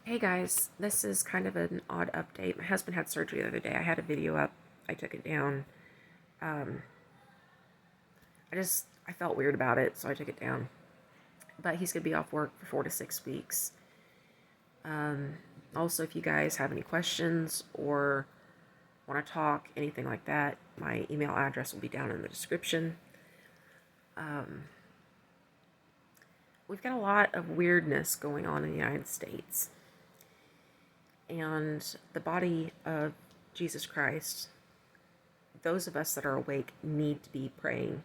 Hey guys, this is kind of an odd update. My husband had surgery the other day. I had a video up. I took it down. Um, I felt weird about it, so I took it down. But he's going to be off work for 4 to 6 weeks. Um, Also, if you guys have any questions or want to talk, anything like that, my email address will be down in the description. Um, we've got a lot of weirdness going on in the United States. And the body of Jesus Christ, those of us that are awake need to be praying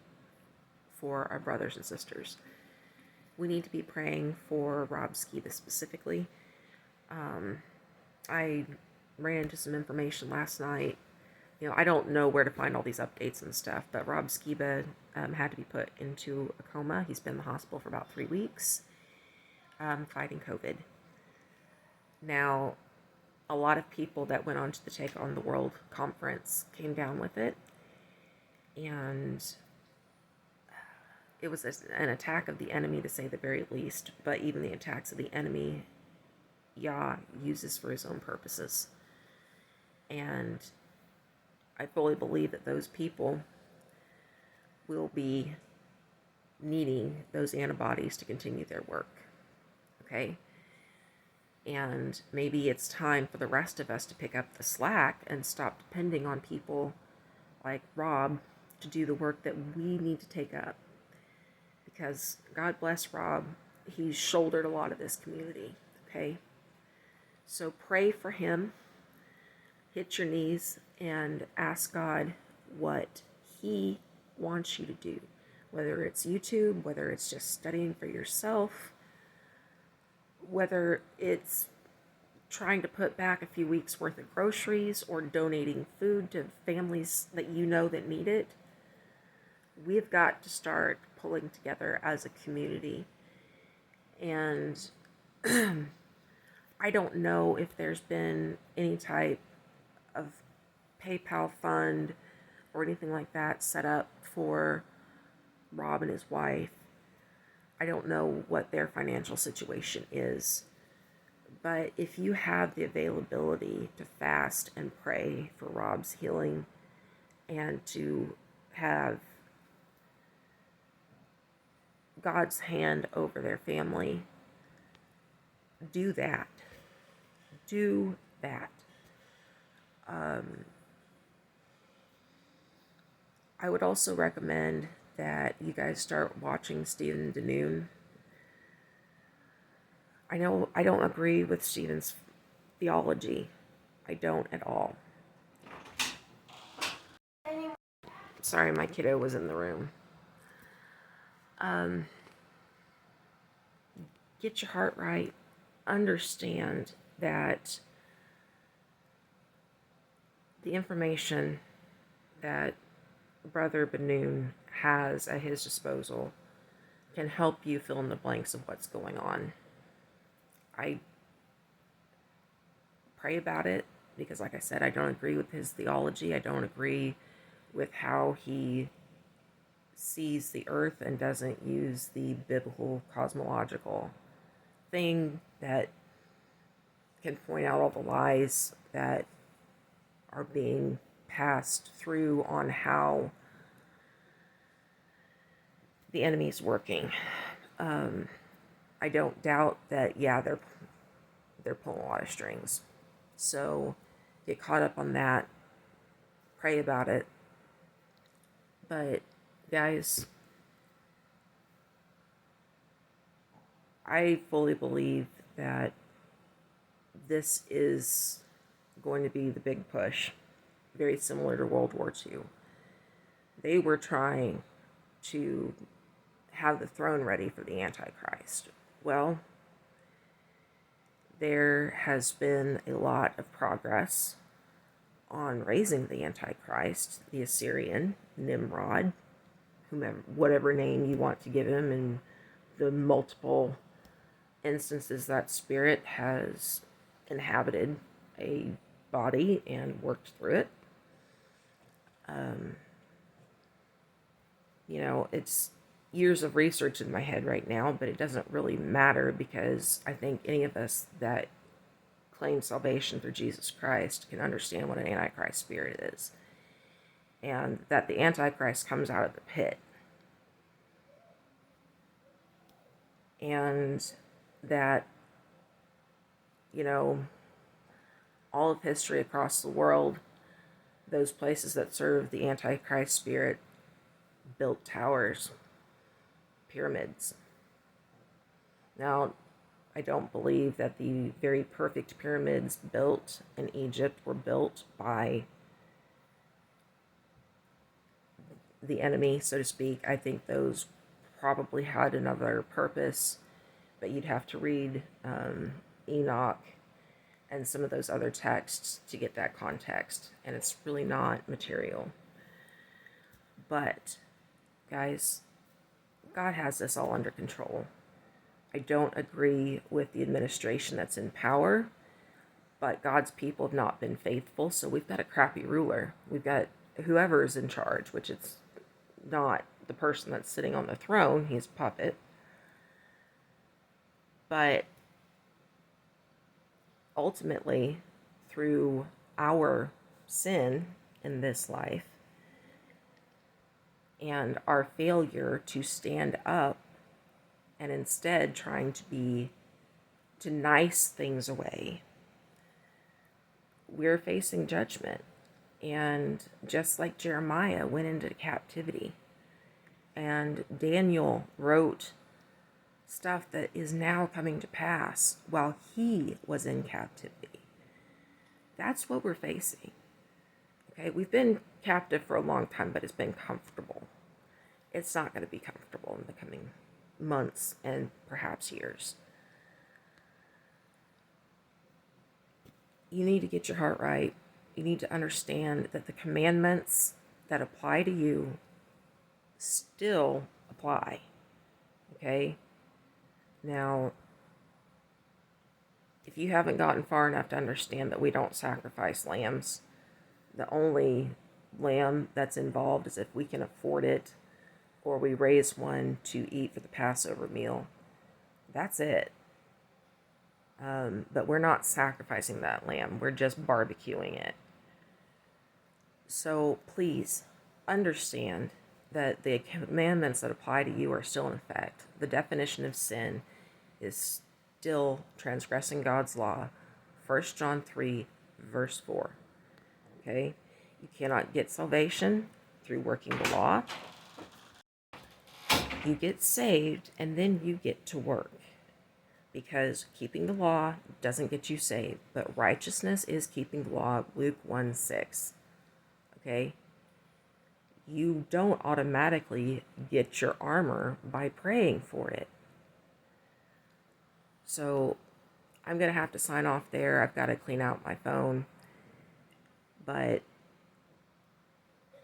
for our brothers and sisters. We need to be praying for Rob Skiba specifically. Um, I ran into some information last night. I don't know where to find all these updates and stuff, but Rob Skiba had to be put into a coma. He's been in the hospital for about 3 weeks, fighting COVID. Now, a lot of people that went on to the Take on the World conference came down with it, and it was an attack of the enemy, to say the very least. But even the attacks of the enemy, Yah uses for his own purposes. And I fully believe that those people will be needing those antibodies to continue their work. Okay? And maybe it's time for the rest of us to pick up the slack and stop depending on people like Rob to do the work that we need to take up. Because God bless Rob, he's shouldered a lot of this community. Okay? So pray for him, hit your knees, and ask God what he wants you to do. Whether it's YouTube, whether it's just studying for yourself, whether it's trying to put back a few weeks worth of groceries or donating food to families that you know that need it. We've got to start pulling together as a community. And I don't know if there's been any type of PayPal fund or anything like that set up for Rob and his wife. I don't know what their financial situation is. But if you have the availability to fast and pray for Rob's healing and to have God's hand over their family, do that. Do that. I would also recommend that you guys start watching Stephen Danoon. I know I don't agree with Stephen's theology. I don't at all. Sorry, my kiddo was in the room. Um, get your heart right. Understand that the information that Brother Benoon has at his disposal can help you fill in the blanks of what's going on. I pray about it because, like I said, I don't agree with his theology. I don't agree with how he sees the earth and doesn't use the biblical cosmological thing that can point out all the lies that are being passed through on how the enemy's working. I don't doubt that, yeah, they're pulling a lot of strings. So get caught up on that, pray about it. But guys, I fully believe that this is going to be the big push, very similar to World War II. They were trying to have the throne ready for the Antichrist. Well, there has been a lot of progress on raising the Antichrist, the Assyrian, Nimrod, whomever, whatever name you want to give him, and the multiple instances that spirit has inhabited a body and worked through it. It's years of research in my head right now, but it doesn't really matter because I think any of us that claim salvation through Jesus Christ can understand what an Antichrist spirit is. And that the Antichrist comes out of the pit. And that, you know, all of history across the world, those places that serve the Antichrist spirit built towers, pyramids. Now, I don't believe that the very perfect pyramids built in Egypt were built by the enemy, so to speak. I think those probably had another purpose, but you'd have to read Enoch and some of those other texts to get that context, and it's really not material. But, guys, God has this all under control. I don't agree with the administration that's in power, but God's people have not been faithful, so we've got a crappy ruler. We've got whoever is in charge, which it's not the person that's sitting on the throne, he's a puppet. But ultimately, through our sin in this life and our failure to stand up and instead trying to nice things away, we're facing judgment. And just like Jeremiah went into captivity, and Daniel wrote stuff that is now coming to pass while he was in captivity. That's what we're facing. Okay, we've been captive for a long time, but it's been comfortable. It's not going to be comfortable in the coming months and perhaps years. You need to get your heart right. You need to understand that the commandments that apply to you still apply. Okay? Now, if you haven't gotten far enough to understand that we don't sacrifice lambs, the only lamb that's involved is if we can afford it, or we raise one to eat for the Passover meal. That's it. But we're not sacrificing that lamb. We're just barbecuing it. So please understand that the commandments that apply to you are still in effect. The definition of sin is still transgressing God's law. 1 John 3, verse 4. Okay? You cannot get salvation through working the law. You get saved, and then you get to work. Because keeping the law doesn't get you saved, but righteousness is keeping the law, Luke 1:6. Okay? You don't automatically get your armor by praying for it. So I'm going to have to sign off there. I've got to clean out my phone. But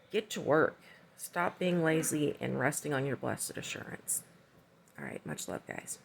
get to work. Stop being lazy and resting on your blessed assurance. All right, much love, guys.